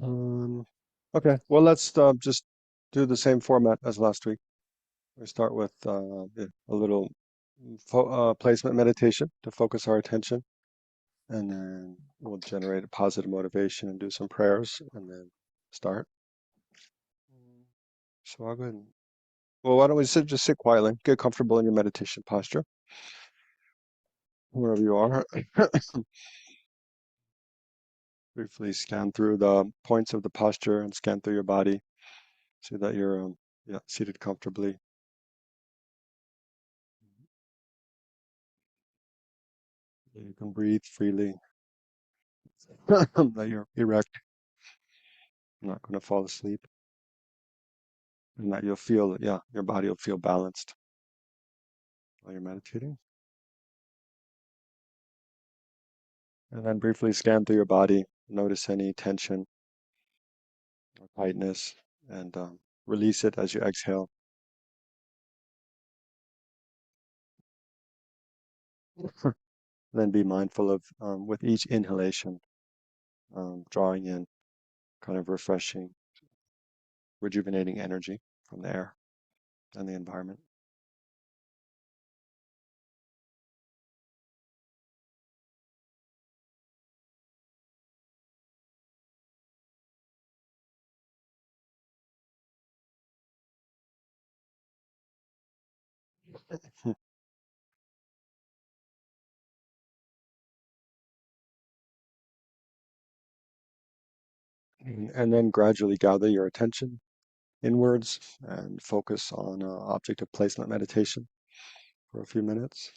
Um, okay, well, let's just do the same format as last week. We start with yeah, a little placement meditation to focus our attention, and then we'll generate a positive motivation and do some prayers, and then start. So I'll go ahead and, well, why don't we just sit quietly, get comfortable in your meditation posture, wherever you are. Briefly scan through the points of the posture and scan through your body so that you're yeah, seated comfortably. You can breathe freely, that you're erect, not going to fall asleep, and that you'll feel, yeah, your body will feel balanced while you're meditating. And then briefly scan through your body, notice any tension or tightness, and release it as you exhale. Then be mindful of, with each inhalation, drawing in kind of refreshing, rejuvenating energy from the air and the environment. And then gradually gather your attention inwards and focus on object of placement meditation for a few minutes.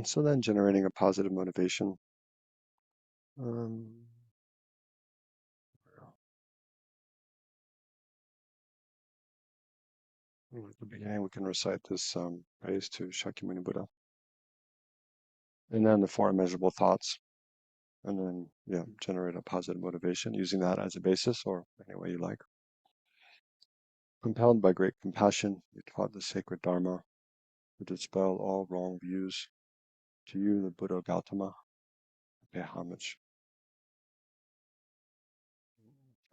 So then generating a positive motivation. Um, at the beginning, we can recite this praise to Shakyamuni Buddha. and then the four immeasurable thoughts, and then yeah, generate a positive motivation using that as a basis or any way you like. Compelled by great compassion, you taught the sacred Dharma to dispel all wrong views. To you, the Buddha Gautama, I pay homage.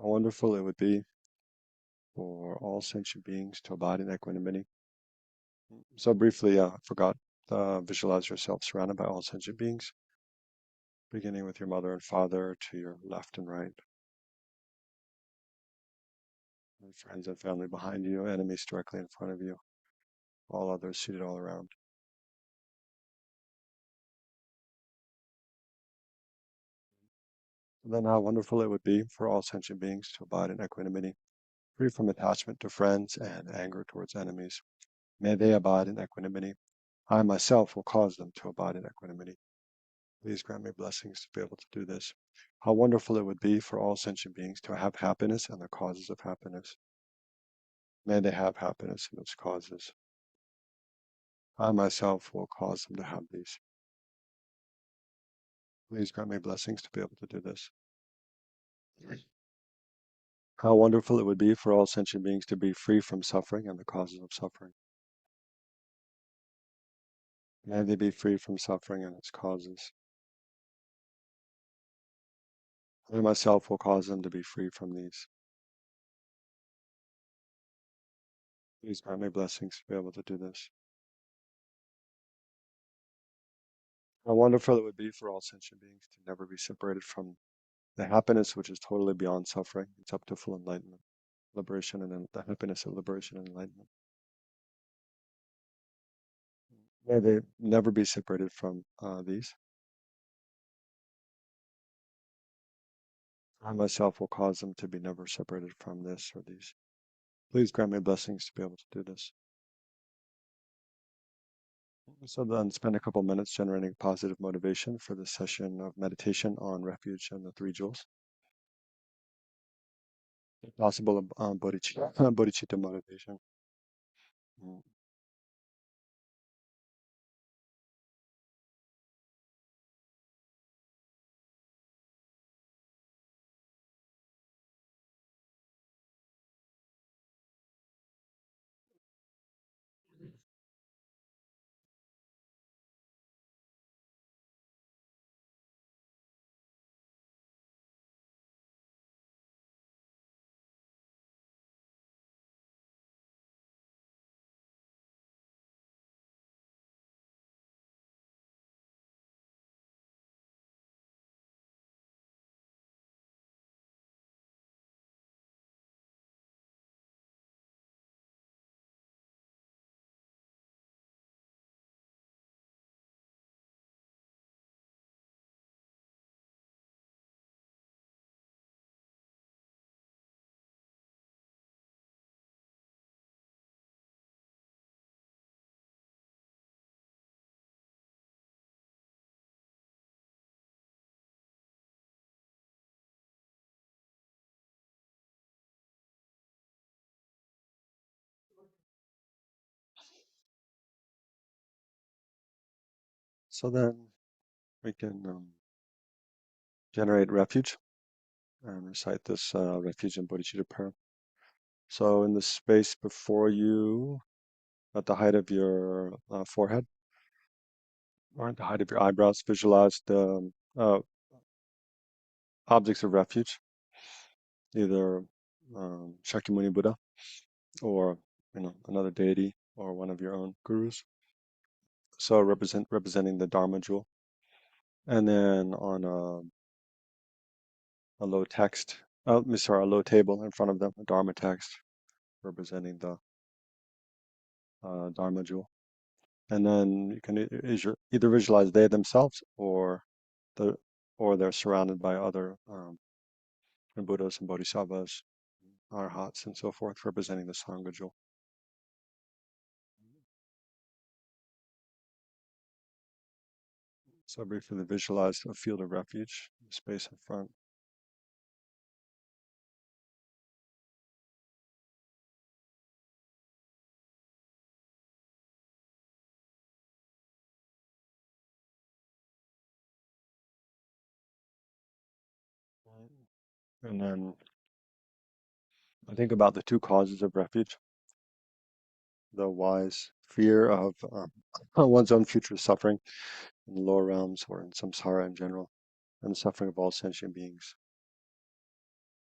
How wonderful it would be for all sentient beings to abide in equanimity. So briefly, I forgot, visualize yourself surrounded by all sentient beings, beginning with your mother and father to your left and right, and friends and family behind you, enemies directly in front of you, all others seated all around. And then how wonderful it would be for all sentient beings to abide in equanimity, free from attachment to friends and anger towards enemies. May they abide in equanimity. I myself will cause them to abide in equanimity. Please grant me blessings to be able to do this. How wonderful it would be for all sentient beings to have happiness and the causes of happiness. May they have happiness and its causes. I myself will cause them to have these. Please grant me blessings to be able to do this. How wonderful it would be for all sentient beings to be free from suffering and the causes of suffering. May they be free from suffering and its causes. I myself will cause them to be free from these. Please grant me blessings to be able to do this. How wonderful it would be for all sentient beings to never be separated from the happiness which is totally beyond suffering. It's up to full enlightenment, liberation, and then the happiness of liberation and enlightenment. May they never be separated from these. I myself will cause them to be never separated from this or these. Please grant me blessings to be able to do this. So then spend a couple minutes generating positive motivation for this session of meditation on refuge and the three jewels. If possible, bodhicitta motivation. Mm. So then we can generate refuge and recite this refuge and bodhicitta prayer. So in the space before you, at the height of your forehead, or at the height of your eyebrows, visualize the objects of refuge, either Shakyamuni Buddha or another deity or one of your own gurus. So representing the Dharma jewel, and then on a low text, a low table in front of them, a Dharma text representing the Dharma jewel. And then you can either visualize they themselves the or they're surrounded by other Buddhas and Bodhisattvas, Arhats, and so forth, representing the Sangha jewel. So briefly visualize a field of refuge, the space in front. And then I think about the two causes of refuge, the wise fear of one's own future suffering in the lower realms or in samsara in general, and the suffering of all sentient beings.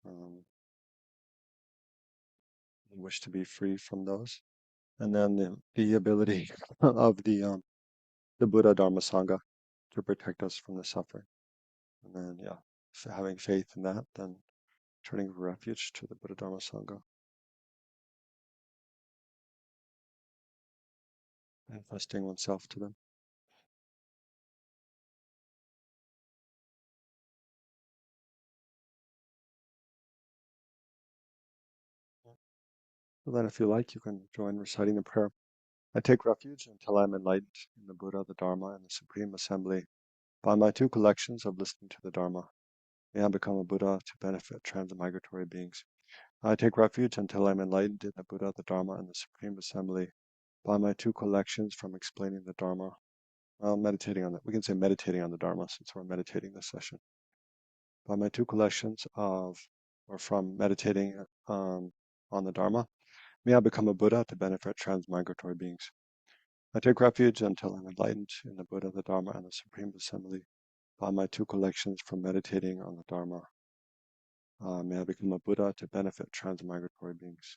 Um, wish to be free from those. And then the ability of the Buddha Dharma Sangha to protect us from the suffering. And then, yeah, so having faith in that, then turning refuge to the Buddha Dharma Sangha, manifesting oneself to them. So then, if you like, you can join reciting the prayer. I take refuge until I am enlightened in the Buddha, the Dharma, and the Supreme Assembly by my two collections of listening to the Dharma. May I become a Buddha to benefit transmigratory beings. I take refuge until I am enlightened in the Buddha, the Dharma, and the Supreme Assembly by my two collections from explaining the Dharma. Well, meditating on that. We can say meditating on the Dharma since we're meditating this session. By my two collections of, or from meditating on the Dharma, may I become a Buddha to benefit transmigratory beings. I take refuge until I'm enlightened in the Buddha, the Dharma, and the Supreme Assembly by my two collections from meditating on the Dharma. May I become a Buddha to benefit transmigratory beings.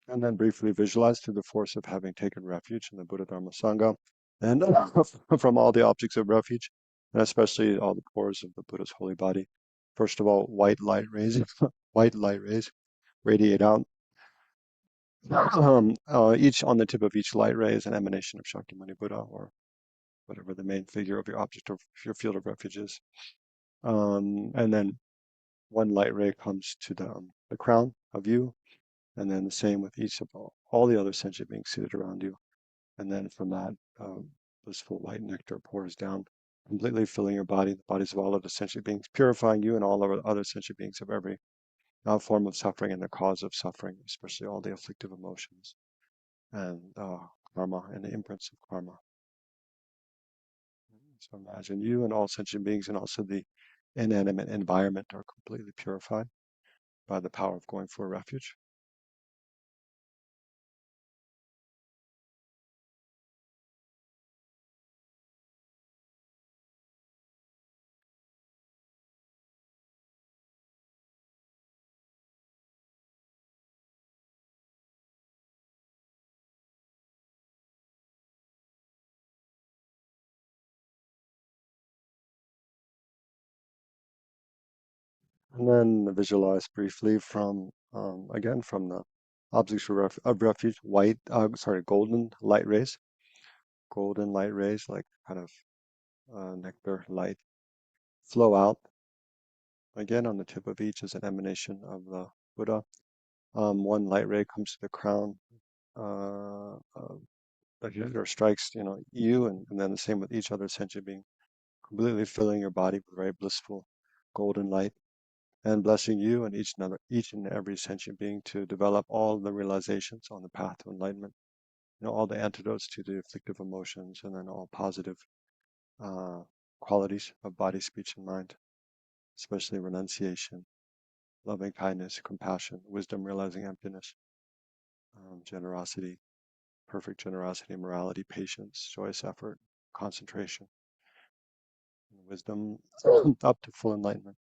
And then briefly visualize through the force of having taken refuge in the Buddha Dharma Sangha and from all the objects of refuge, and especially all the pores of the Buddha's holy body. First of all, white light rays, white light rays radiate out. Each on the tip of each light ray is an emanation of Shakyamuni Buddha, or whatever the main figure of your object of your field of refuge is. And then one light ray comes to the crown of you, and then the same with each of all the other sentient beings seated around you. And then from that, blissful white nectar pours down, completely filling your body, the bodies of all other sentient beings, purifying you and all of other sentient beings of every form of suffering and the cause of suffering, especially all the afflictive emotions and karma and the imprints of karma. So imagine you and all sentient beings and also the inanimate environment are completely purified by the power of going for a refuge. And then visualize briefly from, again, from the objects of refuge, golden light rays, like kind of nectar light, flow out. Again, on the tip of each is an emanation of the Buddha. One light ray comes to the crown, or strikes, you, and then the same with each other sentient being, completely filling your body with very blissful golden light, and blessing you and each and every sentient being to develop all the realizations on the path to enlightenment. All the antidotes to the afflictive emotions, and then all positive uh, qualities of body, speech, and mind, especially renunciation, loving kindness, compassion, wisdom, realizing emptiness, generosity, perfect generosity, morality, patience, joyous effort, concentration, and wisdom up to full enlightenment.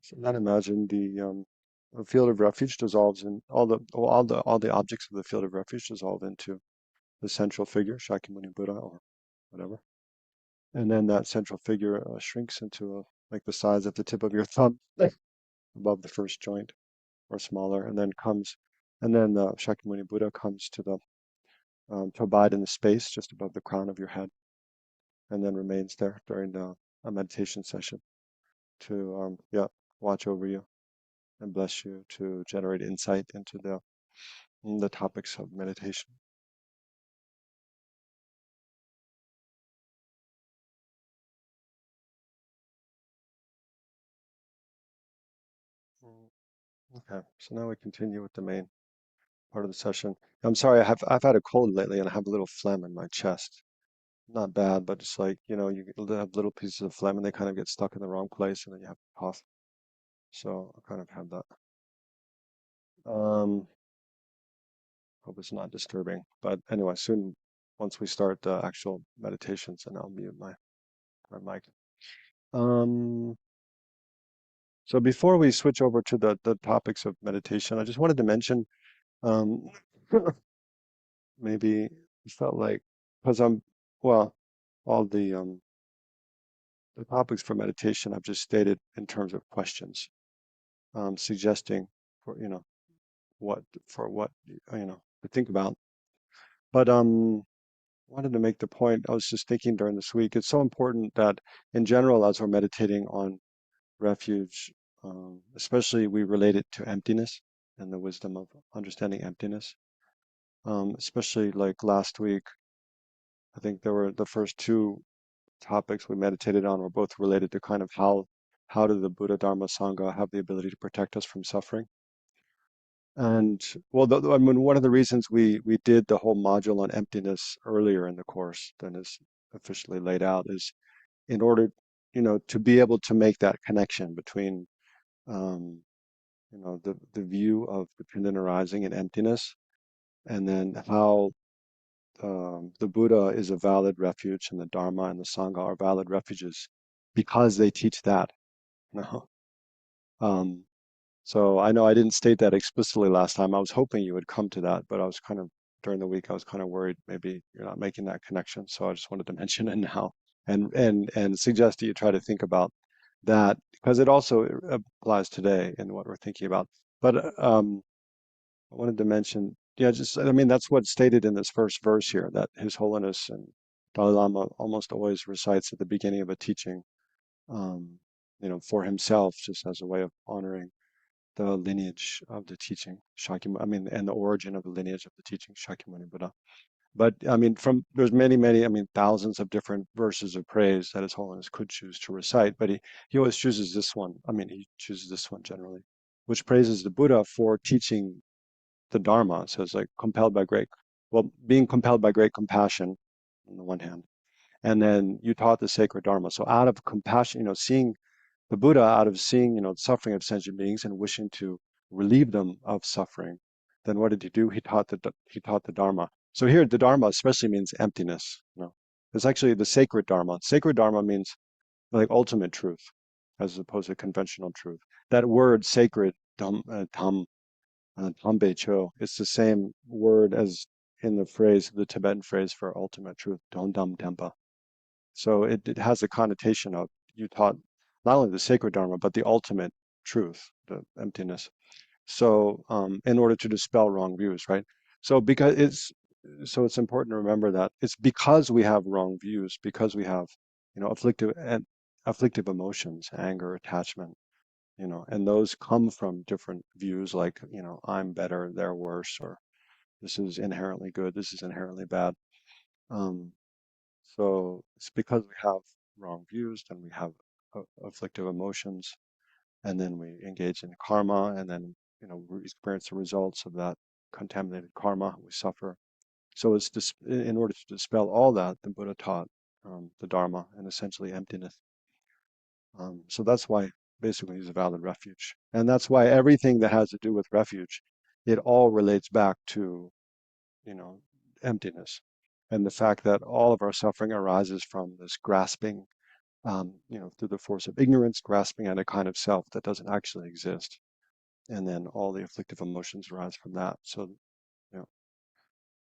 So then imagine the field of refuge dissolves in all the objects of the field of refuge dissolve into the central figure, Shakyamuni Buddha or whatever. And then that central figure shrinks into like the size of the tip of your thumb above the first joint or smaller, and then the Shakyamuni Buddha comes to abide in the space just above the crown of your head, and then remains there during a meditation session to watch over you and bless you to generate insight into the topics of meditation. Okay, so now we continue with the main part of the session. I'm sorry, I've had a cold lately and I have a little phlegm in my chest. Not bad, but it's like, have little pieces of phlegm and they kind of get stuck in the wrong place and then you have to cough. So I kind of have that. Um, Hope it's not disturbing. But anyway, soon, once we start the actual meditations, and I'll mute my mic. Um, so before we switch over to the topics of meditation, I just wanted to mention, um, maybe it felt like, because well, all the topics for meditation I've just stated in terms of questions, suggesting for, what, for what, to think about. But wanted to make the point, I was just thinking during this week, it's so important that in general, as we're meditating on refuge, especially we relate it to emptiness and the wisdom of understanding emptiness. Especially like last week, I think there were the first two topics we meditated on were both related to kind of how do the Buddha Dharma Sangha have the ability to protect us from suffering. And well, I mean, one of the reasons we did the whole module on emptiness earlier in the course than is officially laid out is in order, to be able to make that connection between, um, the view of dependent arising and emptiness, and then how the Buddha is a valid refuge, and the Dharma and the Sangha are valid refuges because they teach that. You know? Um, so I know I didn't state that explicitly last time. I was hoping you would come to that, but I was kind of during the week I was kind of worried maybe you're not making that connection. So I just wanted to mention it now and suggest that you try to think about that because it also applies today in what we're thinking about. But I wanted to mention, yeah, just I mean that's what's stated in this first verse here that His Holiness and Dalai Lama almost always recites at the beginning of a teaching, um, for himself, just as a way of honoring the lineage of the teaching, Shakyamuni, I mean, and the origin of the lineage of the teaching, Shakyamuni Buddha. But I mean, there's many, I mean, thousands of different verses of praise that His Holiness could choose to recite, but he always chooses this one. I mean, he chooses this one generally, which praises the Buddha for teaching the Dharma. So it's like being compelled by great compassion on the one hand, and then you taught the sacred Dharma. So out of compassion, seeing the Buddha out of seeing, the suffering of sentient beings and wishing to relieve them of suffering, then what did he do? He taught the Dharma. So here, the Dharma especially means emptiness. It's actually the sacred Dharma. Sacred Dharma means like ultimate truth, as opposed to conventional truth. That word sacred, Tambe Cho, it's the same word as in the Tibetan phrase for ultimate truth, Dondam Dempa. So it has a connotation of you taught not only the sacred Dharma, but the ultimate truth, the emptiness. So in order to dispel wrong views, right? So it's important to remember that it's because we have wrong views, because we have, afflictive emotions, anger, attachment, and those come from different views like, I'm better, they're worse, or this is inherently good, this is inherently bad. Um, so it's because we have wrong views, then we have afflictive emotions, and then we engage in karma, and then we experience the results of that contaminated karma. We suffer. So in order to dispel all that, the Buddha taught the Dharma and essentially emptiness. So that's why basically he's a valid refuge, and that's why everything that has to do with refuge, it all relates back to you know emptiness, and the fact that all of our suffering arises from this grasping, through the force of ignorance, grasping at a kind of self that doesn't actually exist. And then all the afflictive emotions arise from that. So, you know,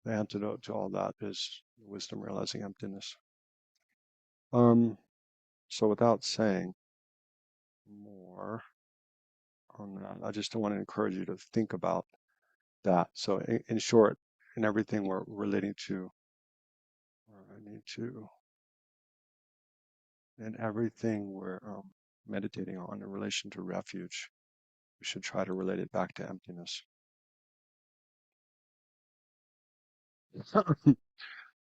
the antidote to all that is wisdom realizing emptiness. Um, so without saying more on that, I just want to encourage you to think about that. So in short, in everything we're relating to, or I need to, in everything we're meditating on in relation to refuge, we should try to relate it back to emptiness.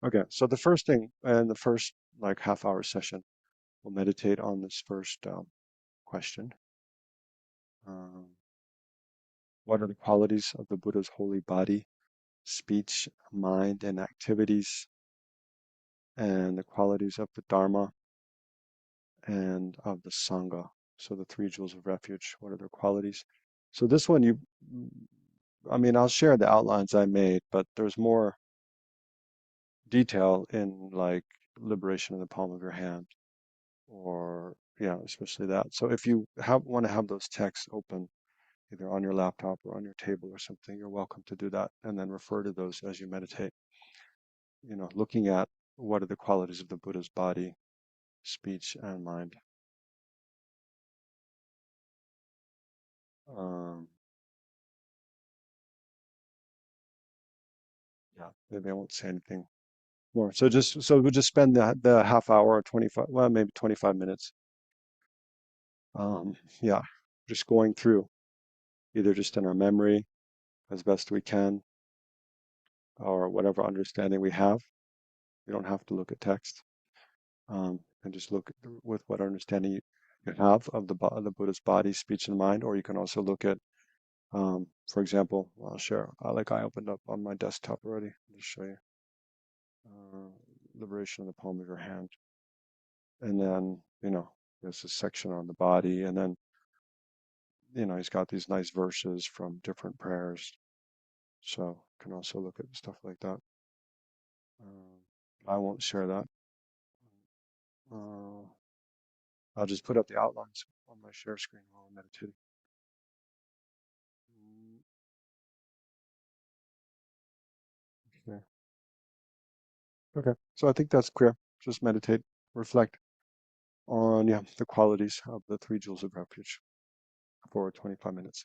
Okay, so the first thing in the first like half-hour session, we'll meditate on this first question. Um, What are the qualities of the Buddha's holy body, speech, mind, and activities, and the qualities of the Dharma and of the Sangha? So the three jewels of refuge, what are their qualities? So this one, I mean, I'll share the outlines I made, but there's more detail in like liberation in the palm of your hand, or yeah, especially that. So if you want to have those texts open, either on your laptop or on your table or something, you're welcome to do that, and then refer to those as you meditate. Looking at what are the qualities of the Buddha's body, speech, and mind. Um, yeah, maybe I won't say anything more. So we'll just spend the half hour or 25, well, maybe 25 minutes. Yeah, just going through, either just in our memory as best we can, or whatever understanding we have. You don't have to look at text, and just look with what understanding you have of the Buddha's body, speech, and mind. Or you can also look at, for example, I'll share, like I opened up on my desktop already. I'll just show you. Uh, Liberation in the palm of your hand. And then, there's a section on the body. And then, he's got these nice verses from different prayers. So you can also look at stuff like that. I won't share that. Uh, I'll just put up the outlines on my share screen while I'm meditating. Mm, okay. Okay. So I think that's clear. Just meditate, reflect on, yeah, the qualities of the three jewels of refuge for 25 minutes.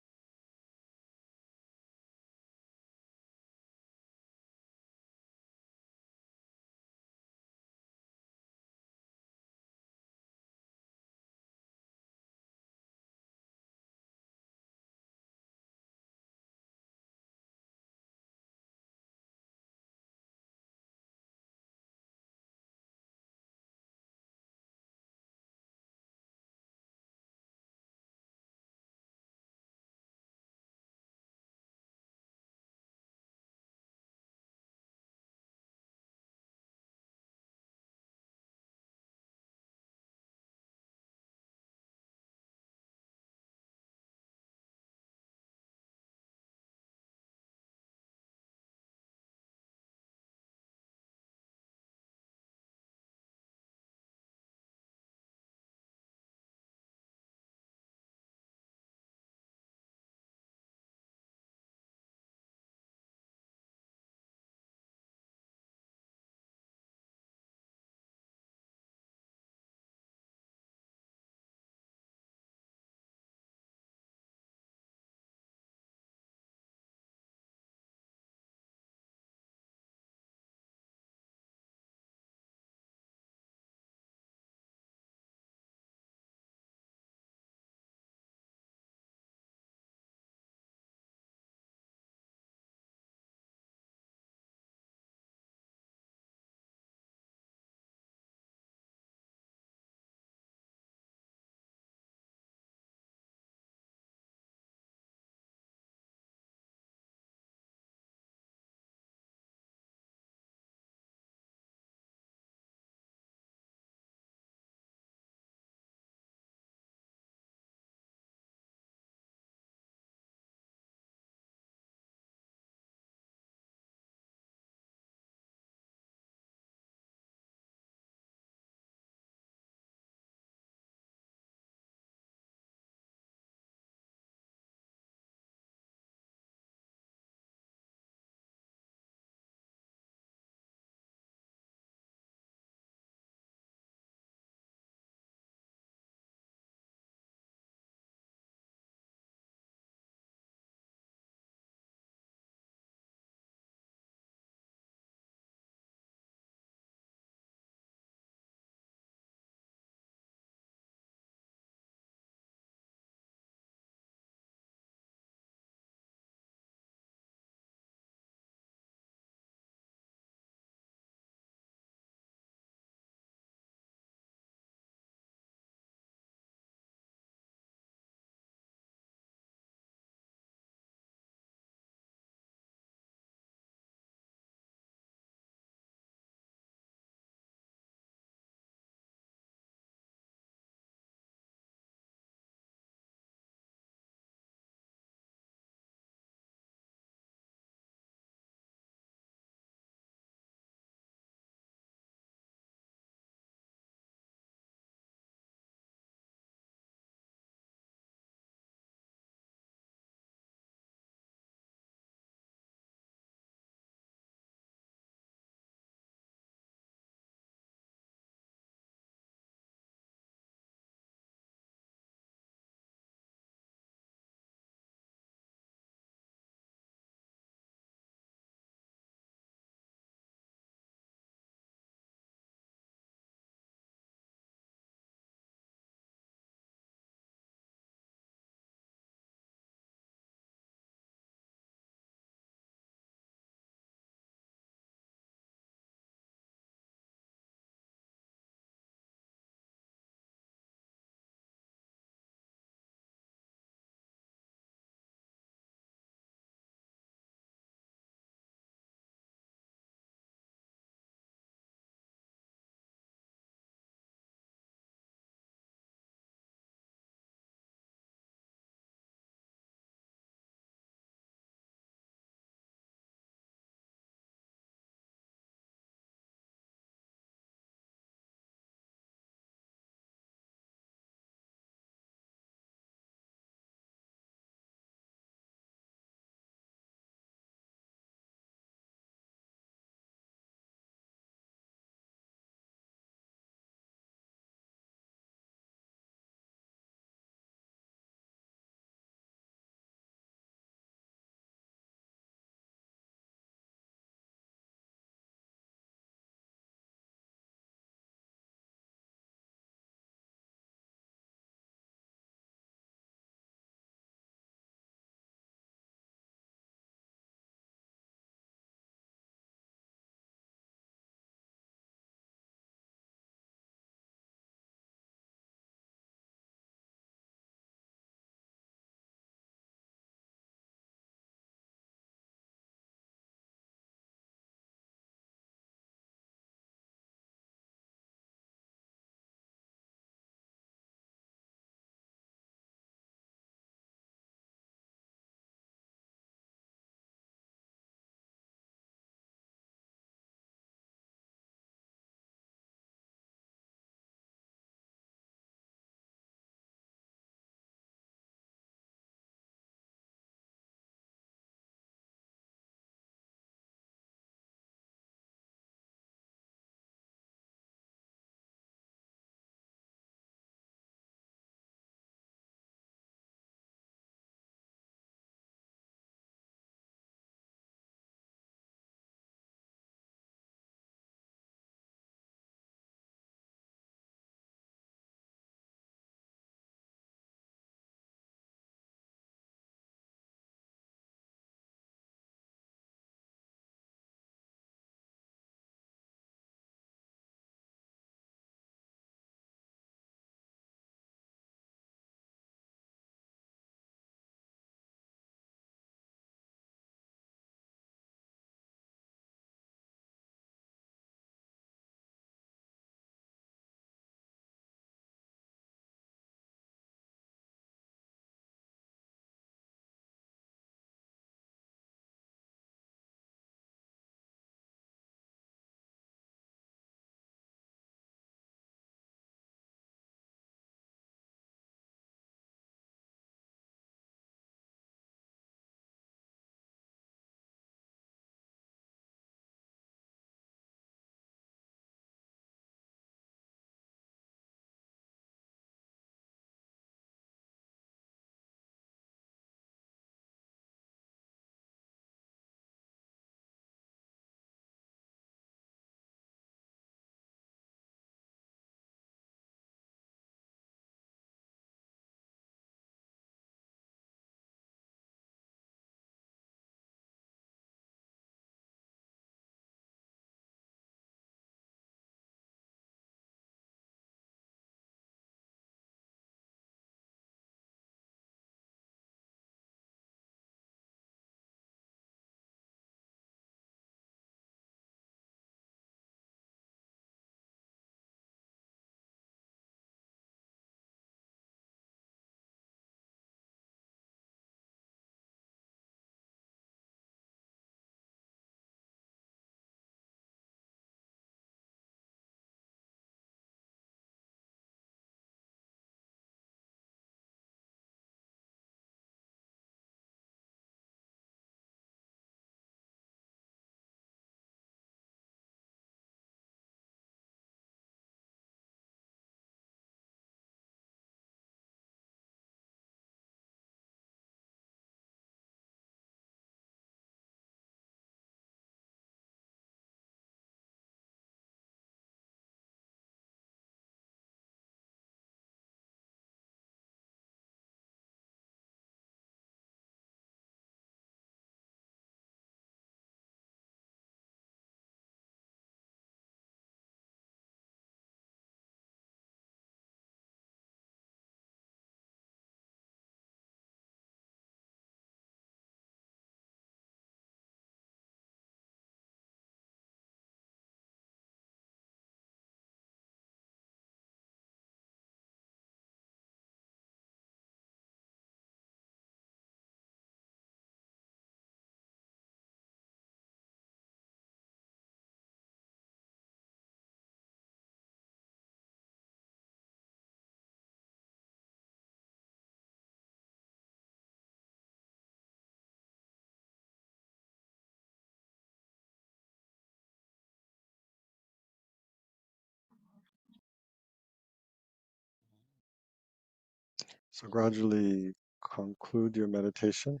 So gradually conclude your meditation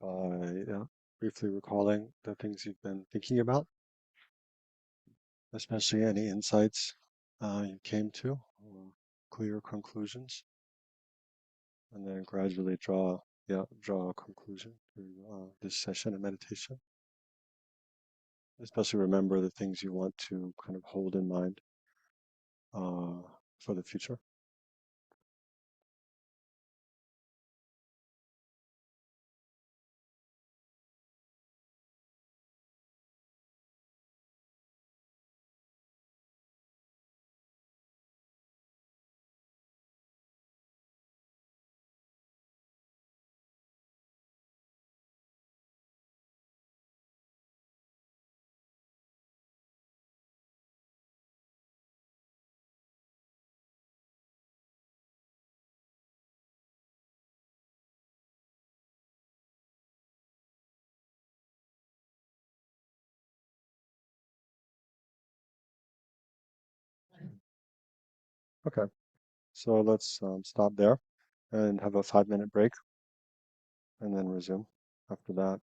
by briefly recalling the things you've been thinking about, especially any insights you came to, or clear conclusions, and then gradually draw a conclusion to this session of meditation. Especially remember the things you want to kind of hold in mind uh, for the future. Okay, so let's stop there and have a 5-minute break and then resume after that.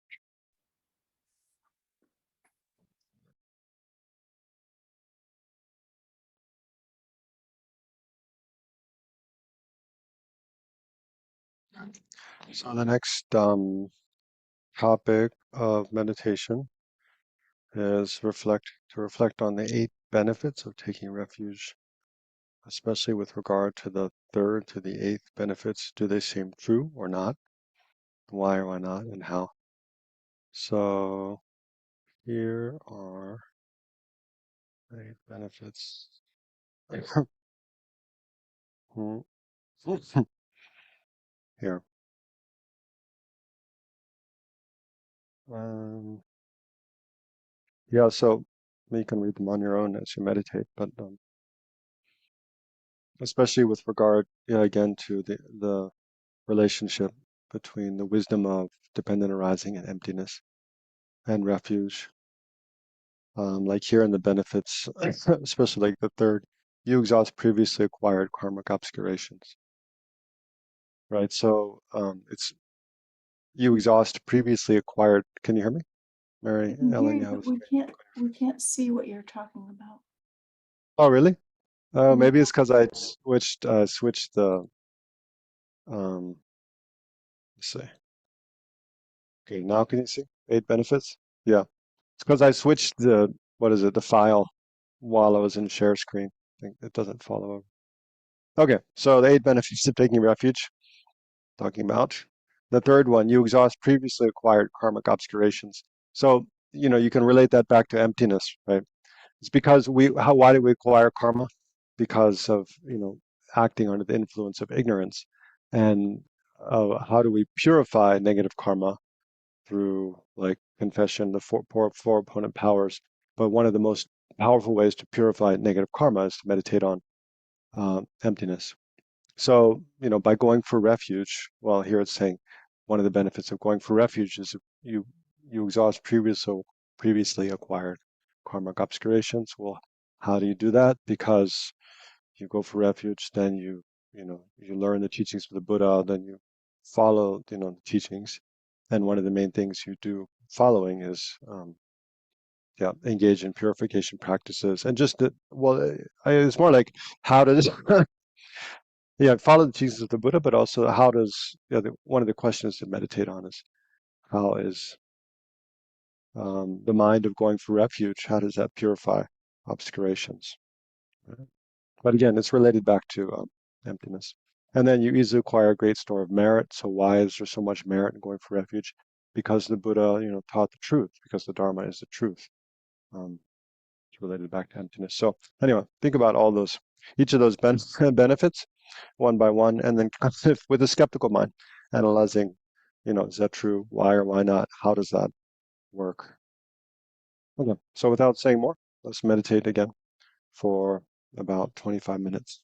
So the next topic of meditation is reflect on the 8 benefits of taking refuge, especially with regard to the third to the 8th benefits. Do they seem true or not? Why or why not, and how? So here are 8 benefits. Hmm. Here. Um, yeah, so you can read them on your own as you meditate, but especially with regard, yeah, again, to the relationship between the wisdom of dependent arising and emptiness and refuge. Like here in the benefits, especially like the third, you exhaust previously acquired karmic obscurations, right? So it's you exhaust previously acquired. Can you hear me, I Mary can hear Ellen? you, You have a but we can't see what you're talking about. Oh, really? Oh, Yeah. maybe it's because I switched the let's see. Okay, now can you see 8 benefits? Yeah, it's because I switched the what is it, the file while I was in share screen. I think it doesn't follow over. Okay, so the 8 benefits of taking refuge, talking about. The third one, you exhaust previously acquired karmic obscurations. So, you can relate that back to emptiness, right? It's because why do we acquire karma? Because of, acting under the influence of ignorance. And how do we purify negative karma? Through like confession, the four opponent powers. But one of the most powerful ways to purify negative karma is to meditate on emptiness. So, by going for refuge, well, here it's saying one of the benefits of going for refuge is you exhaust previously acquired karmic obscurations. Well, how do you do that? Because you go for refuge, then you learn the teachings of the Buddha, then you follow, the teachings. And one of the main things you do following is, engage in purification practices. And just it's more like how does, yeah, follow the teachings of the Buddha, but also how does, one of the questions to meditate on is how is the mind of going for refuge, how does that purify obscurations? Right? But again, it's related back to emptiness. And then you easily acquire a great store of merit. So why is there so much merit in going for refuge? Because the Buddha, taught the truth, because the Dharma is the truth. Um, it's related back to emptiness. So anyway, think about all those, each of those benefits one by one, and then with a skeptical mind, analyzing, is that true? Why or why not? How does that work? Okay. So without saying more, let's meditate again for about 25 minutes.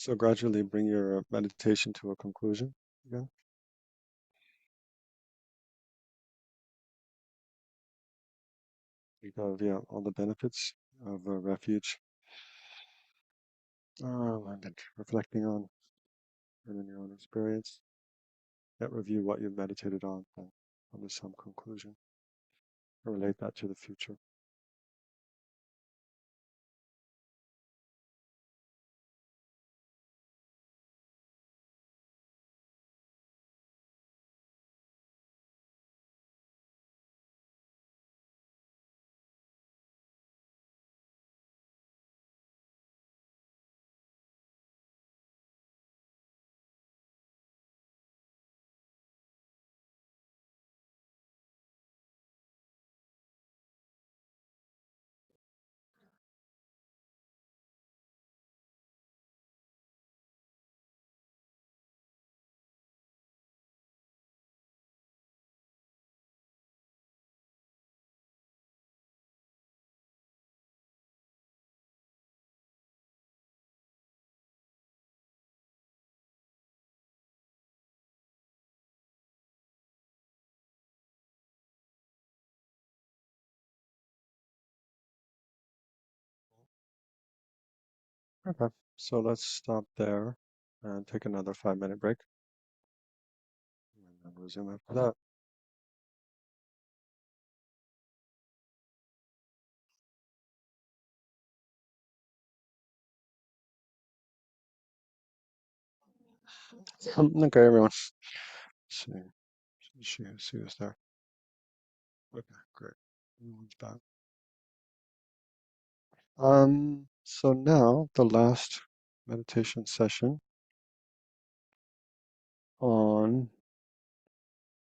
So gradually bring your meditation to a conclusion again. Think of, yeah, all the benefits of a refuge. And then reflecting on and in your own experience. Yet review what you've meditated on and come to some conclusion. And relate that to the future. Okay, so let's stop there and take another 5-minute break. And then resume after that. Okay, everyone. See, see us there. Okay, great. Everyone's back. So now the last meditation session on,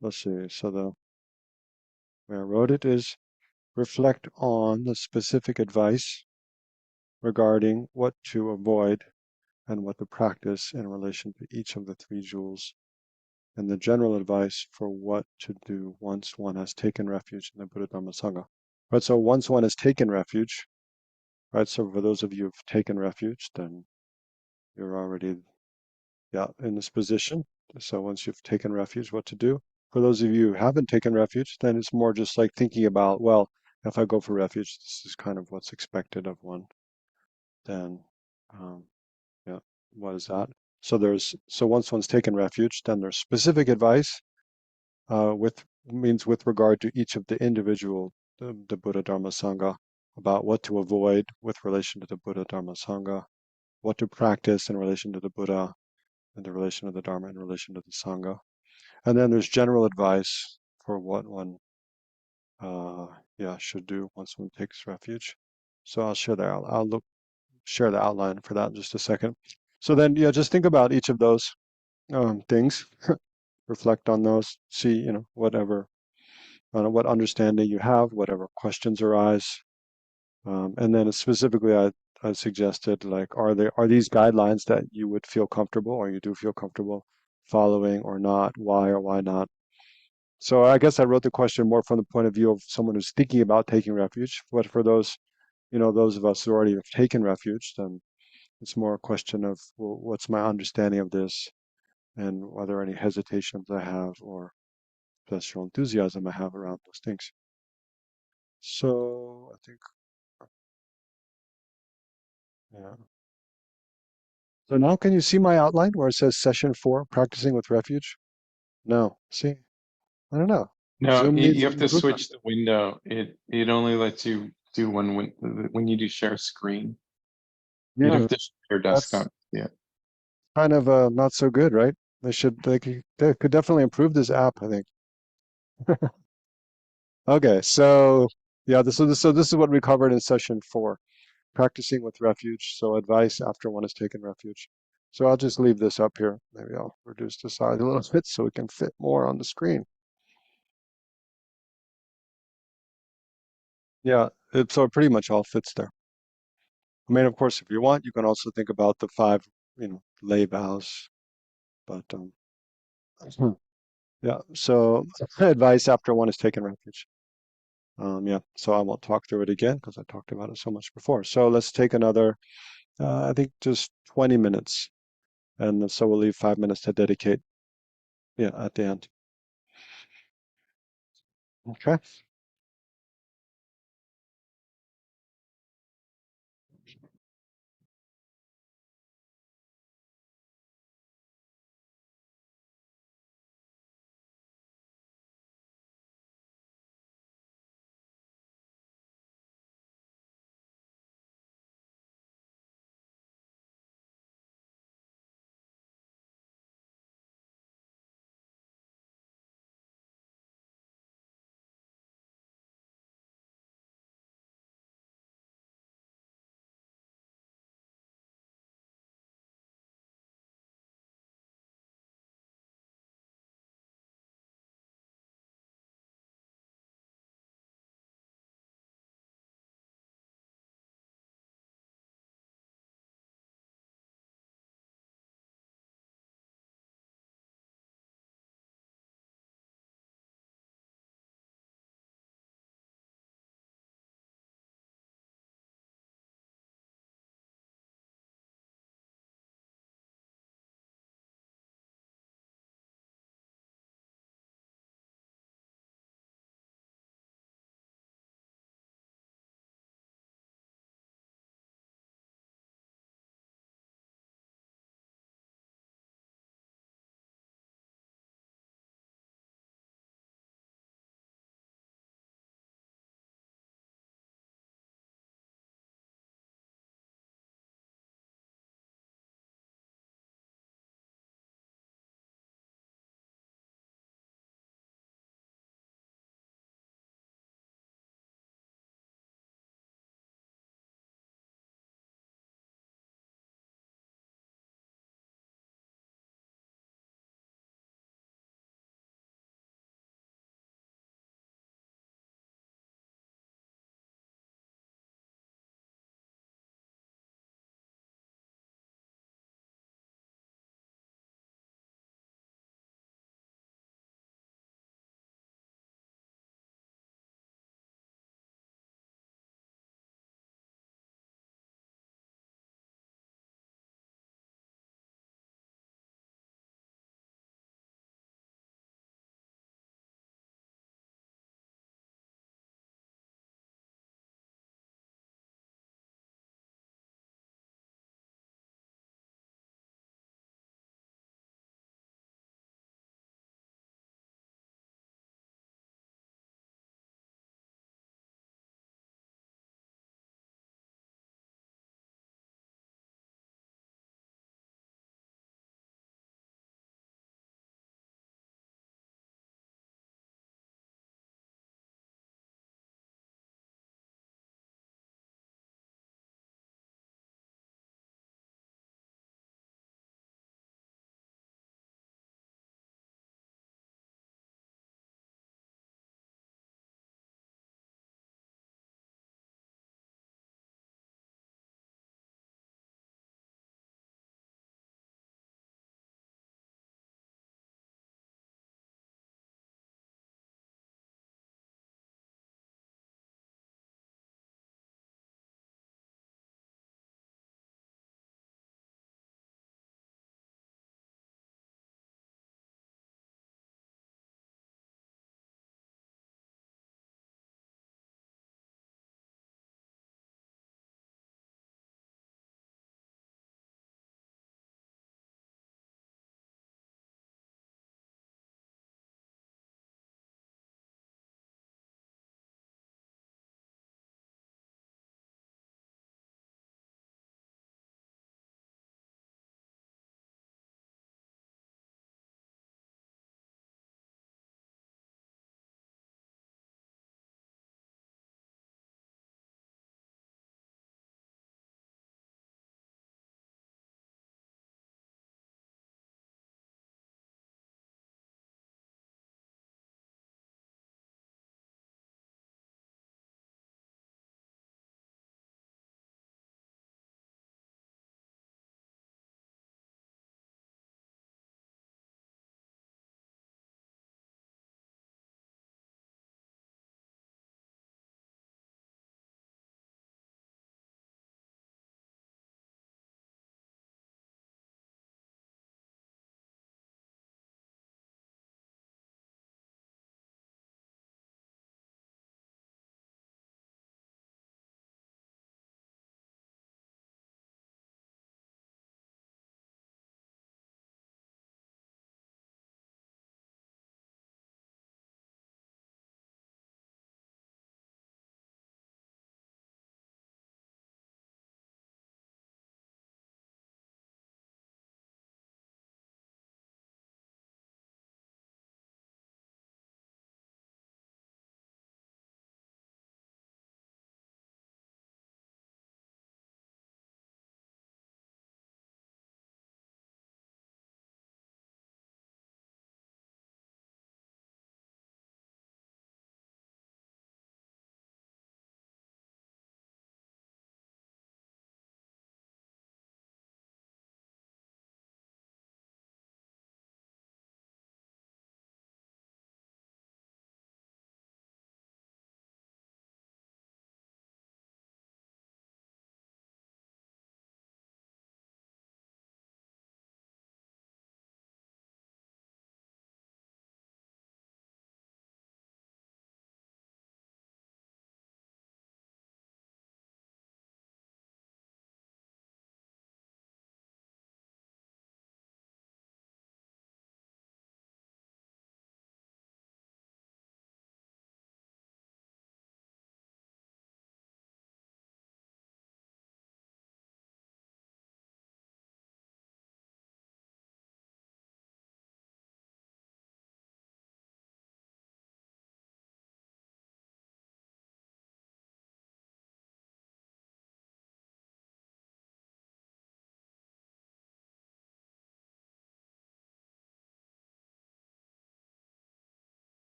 let's see, so the way I wrote it is reflect on the specific advice regarding what to avoid and what to practice in relation to each of the three jewels, and the general advice for what to do once one has taken refuge in the Buddha Dharma Sangha. Right, so once one has taken refuge, right, so for those of you who've taken refuge, then you're already, yeah, in this position. So once you've taken refuge, what to do. For those of you who haven't taken refuge, then it's more just like thinking about, well, if I go for refuge, this is kind of what's expected of one. Then, um, yeah, what is that? So once one's taken refuge, then there's specific advice with regard to each of the individual, the Buddha Dharma Sangha, about what to avoid with relation to the Buddha Dharma Sangha, what to practice in relation to the Buddha, in the relation of the Dharma, in relation to the Sangha. And then there's general advice for what one should do once one takes refuge. So I'll share that. Share the outline for that in just a second. So then, yeah, just think about each of those things, reflect on those, see, whatever, what understanding you have, whatever questions arise, and then specifically, I suggested, like, are these guidelines that you would feel comfortable, or you do feel comfortable following, or not? Why or why not? So I guess I wrote the question more from the point of view of someone who's thinking about taking refuge. But for those, those of us who already have taken refuge, then it's more a question of, well, what's my understanding of this, and are there any hesitations I have, or special enthusiasm I have around those things. So I think, yeah. So now can you see my outline where it says session 4, practicing with refuge? No. See? I don't know. No, Zoom needs you an have to improvement. switch the window. It only lets you do when you do share screen. You'd Yeah, have to share your that's desktop. Yeah. kind of not so good, right? They could definitely improve this app, I think. Okay, so yeah, this is what we covered in session 4, practicing with refuge. So advice after one has taken refuge. So I'll just leave this up here. Maybe I'll reduce the size a little bit so we can fit more on the screen. Yeah, so it pretty much all fits there. I mean, of course, if you want, you can also think about the 5, lay vows. But hmm, yeah, so advice after one has taken refuge. Yeah, so I won't talk through it again because I talked about it so much before. So let's take another, I think just 20 minutes And so we'll leave 5 minutes to dedicate, yeah, at the end. Okay.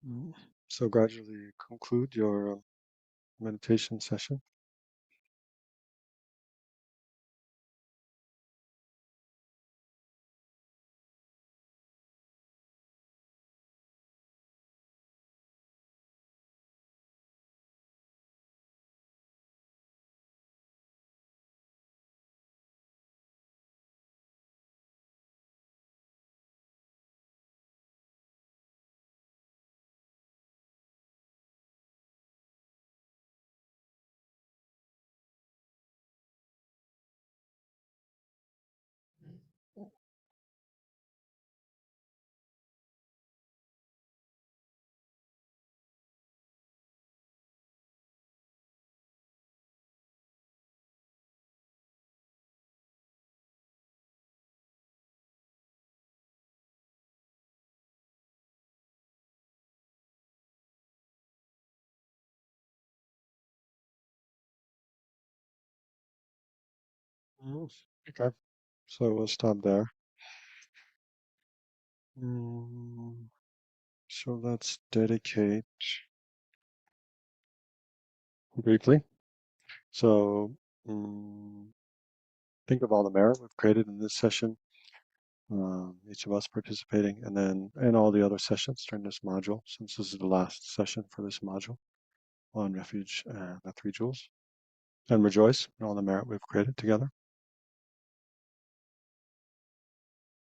Mm. So gradually conclude your meditation session. Mm. Okay, so we'll stop there. Mm. So let's dedicate briefly. So think of all the merit we've created in this session, each of us participating, and then in all the other sessions during this module, since this is the last session for this module on Refuge and the Three Jewels, and rejoice in all the merit we've created together,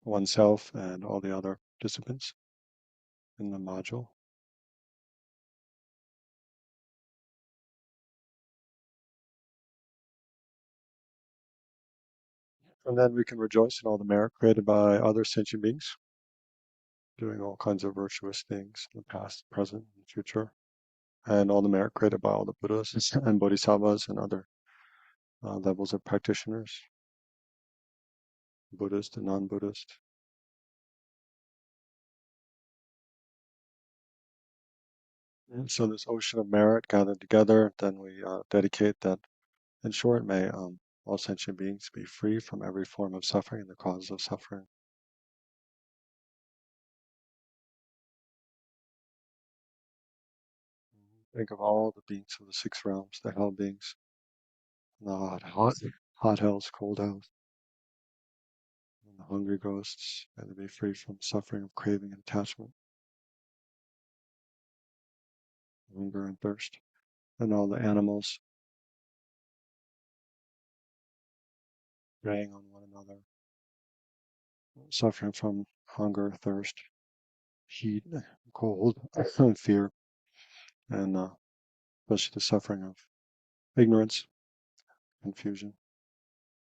oneself and all the other participants in the module. And then we can rejoice in all the merit created by other sentient beings, doing all kinds of virtuous things in the past, present, and future, and all the merit created by all the Buddhas and Bodhisattvas and other levels of practitioners, Buddhist and non-Buddhist. And so this ocean of merit gathered together, then we dedicate that, in short, may all sentient beings be free from every form of suffering and the causes of suffering. Think of all the beings of the six realms, the hell beings, the hot hells, cold hells, and the hungry ghosts, and to be free from suffering of craving and attachment, hunger and thirst, and all the animals preying on one another, suffering from hunger, thirst, heat, cold, and fear, and especially the suffering of ignorance, confusion,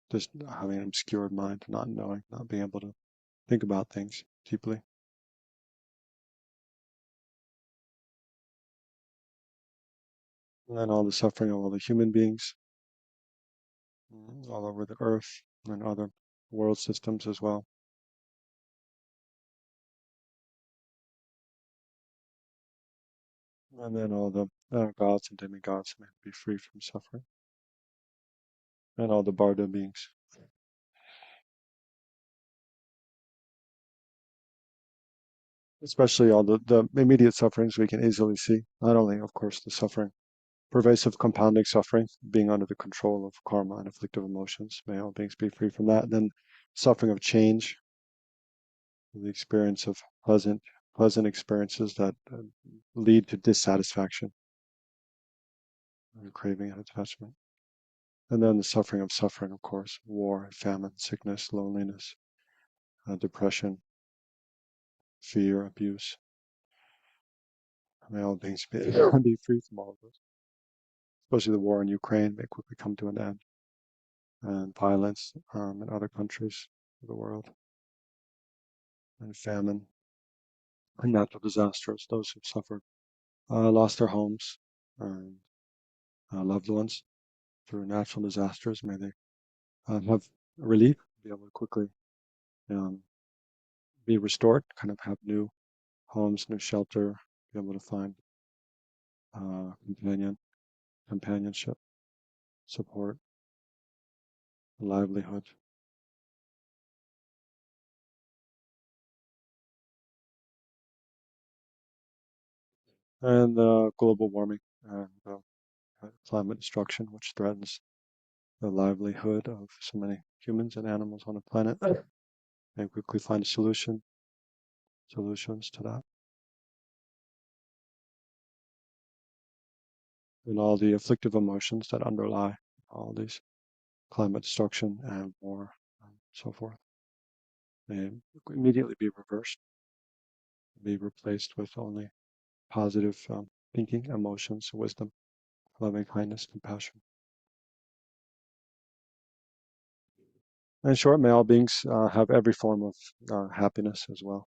just having an obscured mind, not knowing, not being able to think about things deeply. And then all the suffering of all the human beings all over the earth and other world systems as well. And then all the gods and demigods may be free from suffering. And all the Barda beings. Especially all the immediate sufferings we can easily see. Not only, of course, the suffering, pervasive compounding suffering, being under the control of karma and afflictive emotions. May all beings be free from that. And then suffering of change, the experience of pleasant experiences that lead to dissatisfaction, and craving and attachment. And then the suffering, of course, war, famine, sickness, loneliness, depression, fear, abuse. May all beings be free from all of this. Especially the war in Ukraine may quickly come to an end, and violence in other countries of the world, and famine, and natural disasters. Those who've suffered, lost their homes, and loved ones through natural disasters, may they have relief, be able to quickly um, be restored, kind of have new homes, new shelter, be able to find companionship, support, livelihood. and global warming and climate destruction, which threatens the livelihood of so many humans and animals on the planet, and quickly find solutions to that. And all the afflictive emotions that underlie all these climate destruction and war and so forth. They immediately be reversed, be replaced with only positive thinking, emotions, wisdom, loving kindness, compassion. In short, may all beings have every form of happiness as well.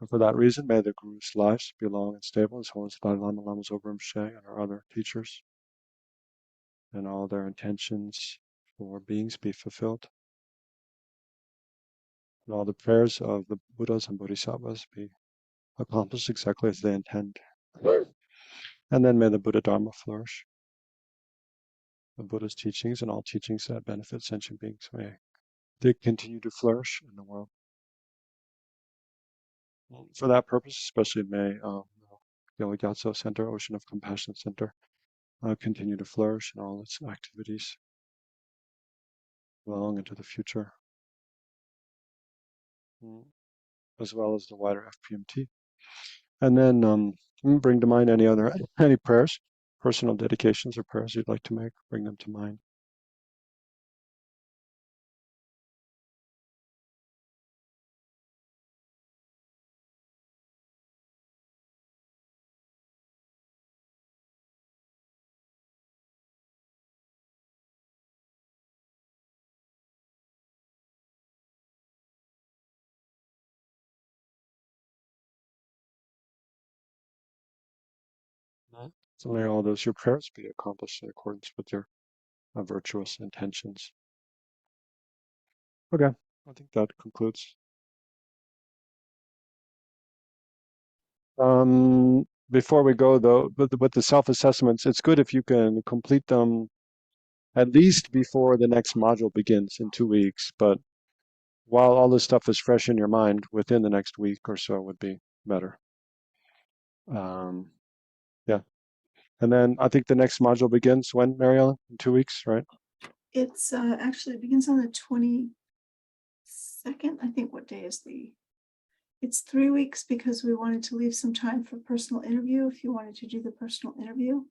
And for that reason, may the Guru's lives be long and stable, as well as Dalai Lama, Lama Zopa Rinpoche, and our other teachers, and all their intentions for beings be fulfilled. And all the prayers of the Buddhas and Bodhisattvas be accomplished exactly as they intend. And then may the Buddha Dharma flourish. The Buddha's teachings and all teachings that benefit sentient beings, may they continue to flourish in the world. For that purpose, especially may the Gyatso Center, Ocean of Compassion Center, continue to flourish in all its activities long into the future, as well as the wider FPMT. And then bring to mind any prayers, personal dedications or prayers you'd like to make, bring them to mind. So may all those your prayers be accomplished in accordance with your virtuous intentions. Okay, I think that concludes. Before we go though, with the self-assessments, it's good if you can complete them at least before the next module begins in 2 weeks. But while all this stuff is fresh in your mind, within the next week or so would be better. Yeah. And then I think the next module begins when, Mariella? In 2 weeks, right? It's actually, it begins on the 22nd. I think. What day is it's 3 weeks because we wanted to leave some time for personal interview, if you wanted to do the personal interview.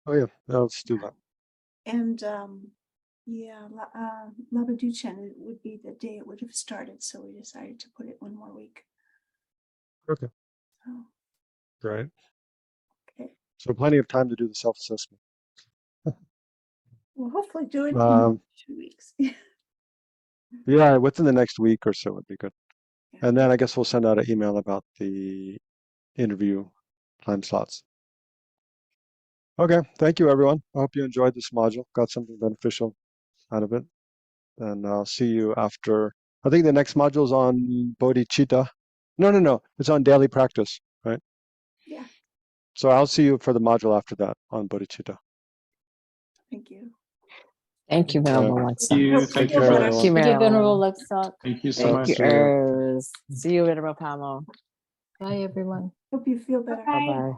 Oh yeah, let's do that. And yeah, Lava Duchen, it would be the day it would have started, so we decided to put it 1 more week. Okay. So, Great. okay. So plenty of time to do the self-assessment. We'll hopefully do it in 2 weeks. Yeah, within the next week or so would be good. Yeah. And then I guess we'll send out an email about the interview time slots. Okay, thank you everyone. I hope you enjoyed this module, got something beneficial out of it. And I'll see you after, I think the next module is on bodhicitta. No, it's on daily practice, right? Yeah, So I'll see you for the module after that on bodhicitta. thank you. Thank you, Venerable Lexa. Thank you. Hope Thank feel you, better. Ernest. Thank you, Thank you, Venerable Marilyn. Lexa. Thank you so Thank much. you, See you. Ers. See you, Venerable Pamo. Bye, everyone. Hope you feel better. Bye-bye.